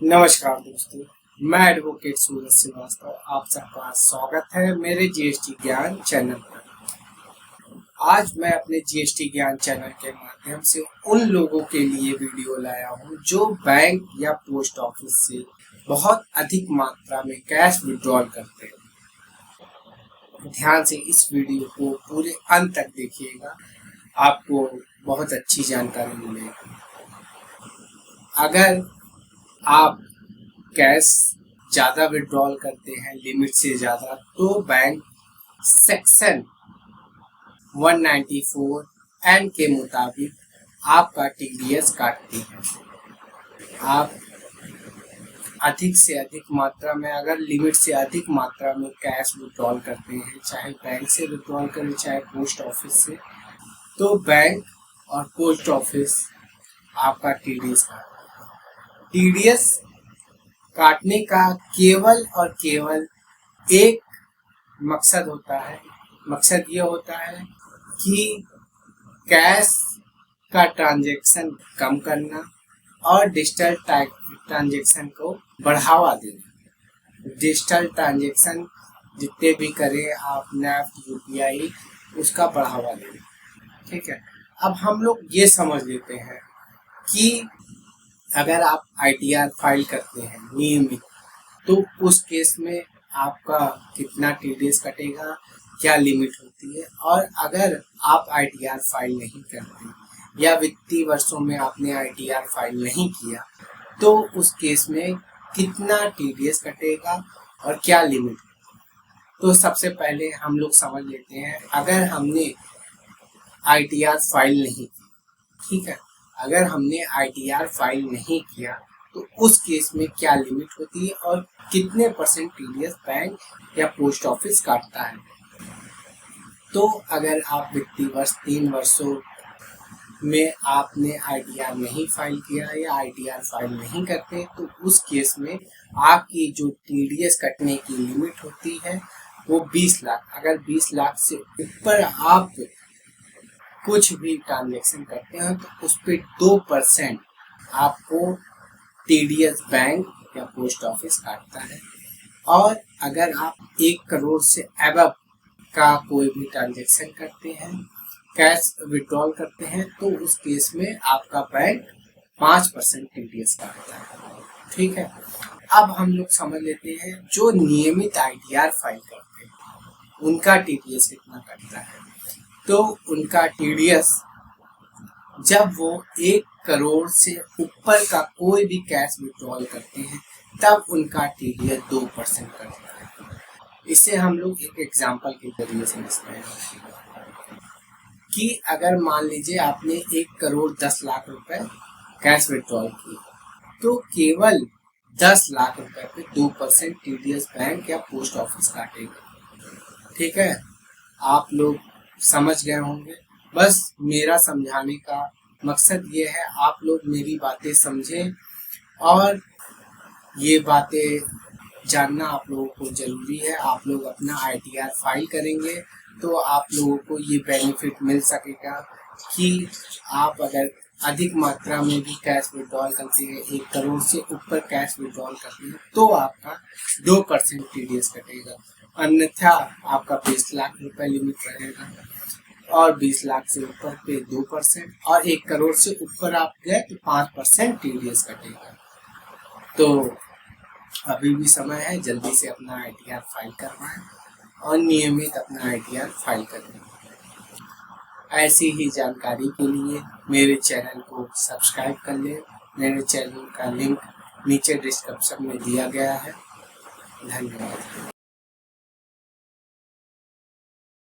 नमस्कार दोस्तों, मैं एडवोकेट सूरज श्रीवास्तव आप सबका स्वागत है मेरे जीएसटी ज्ञान चैनल पर। आज मैं अपने जीएसटी ज्ञान चैनल के माध्यम से उन लोगों के लिए वीडियो लाया हूं जो बैंक या पोस्ट ऑफिस से बहुत अधिक मात्रा में कैश विड्रॉल करते हैं। ध्यान से इस वीडियो को पूरे अंत तक देखिएगा, आपको बहुत अच्छी जानकारी मिलेगी। अगर आप कैश ज़्यादा विड्रॉल करते हैं लिमिट से ज़्यादा, तो बैंक सेक्शन 194 एन के मुताबिक आपका टीडीएस काटती है। आप अधिक से अधिक मात्रा में, अगर लिमिट से अधिक मात्रा में कैश विड्रॉल करते हैं, चाहे बैंक से विड्रॉल करें चाहे पोस्ट ऑफिस से, तो बैंक और पोस्ट ऑफिस आपका टीडीएस काटता है। टीडीएस काटने का केवल और केवल एक मकसद होता है। मकसद ये होता है कि कैश का ट्रांजैक्शन कम करना और डिजिटल ट्रांजैक्शन को बढ़ावा देना। डिजिटल ट्रांजैक्शन जितने भी करें आप, नेफ्ट, यूपीआई, उसका बढ़ावा देना। ठीक है, अब हम लोग ये समझ लेते हैं कि अगर आप आईटीआर फाइल करते हैं नियमित, तो उस केस में आपका कितना टीडीएस कटेगा, क्या लिमिट होती है। और अगर आप आईटीआर फाइल नहीं करते या वित्तीय वर्षों में आपने आईटीआर फाइल नहीं किया, तो उस केस में कितना टीडीएस कटेगा और क्या लिमिट। तो सबसे पहले हम लोग समझ लेते हैं, अगर हमने आईटीआर फाइल नहीं की, ठीक है, अगर हमने आईटीआर फाइल नहीं किया तो उस केस में क्या लिमिट होती है और कितने % टीडीएस बैंक या पोस्ट ऑफिस काटता है। तो अगर आप वित्तीय वर्ष 3 वर्षों में आपने आईटीआर नहीं फाइल किया या आईटीआर फाइल नहीं करते, तो उस केस में आपकी जो टीडीएस कटने की लिमिट होती है वो 20 लाख। अगर 20 लाख से ऊपर आप कुछ भी ट्रांजैक्शन करते हैं तो उस पर 2% आपको टीडीएस बैंक या पोस्ट ऑफिस काटता है। और अगर आप 1 करोड़ से अबव का कोई भी ट्रांजैक्शन करते हैं, कैश विड्रॉल करते हैं, तो उस केस में आपका बैंक 5% टीडीएस काटता है। ठीक है, अब हम लोग समझ लेते हैं जो नियमित आईटीआर फाइल करते हैं उनका टीडीएस कितना कटता है। तो उनका टीडीएस, जब वो 1 करोड़ से ऊपर का कोई भी कैश विड्रॉल करते हैं, तब उनका टीडीएस 2% कटता है। इसे हम लोग एक एग्जांपल के जरिए समझते हैं कि अगर मान लीजिए आपने 1 करोड़ 10 लाख रुपए कैश विड्रॉल किए, तो केवल 10 लाख रुपए पे 2% टीडीएस बैंक या पोस्ट ऑफिस काटेगा। ठीक है, आप लोग समझ गए होंगे। बस मेरा समझाने का मकसद ये है, आप लोग मेरी बातें समझें और ये बातें जानना आप लोगों को ज़रूरी है। आप लोग अपना आईटीआर फाइल करेंगे तो आप लोगों को ये बेनिफिट मिल सकेगा कि आप अगर अधिक मात्रा में भी कैश विड्रॉल करते हैं, 1 करोड़ से ऊपर कैश विड्रॉल करते हैं, तो आपका 2% टीडीएस कटेगा। अन्यथा आपका 20 लाख रुपए लिमिट रहेगा और 20 लाख से ऊपर पे 2%, और 1 करोड़ से ऊपर आप गए तो 5% टीडीएस कटेगा। तो अभी भी समय है, जल्दी से अपना आईटीआर फाइल करवाएं और नियमित अपना आईटीआर फाइल करें। ऐसी ही जानकारी के लिए मेरे चैनल को सब्सक्राइब कर लें। मेरे चैनल का लिंक नीचे डिस्क्रिप्शन में दिया गया है। धन्यवाद।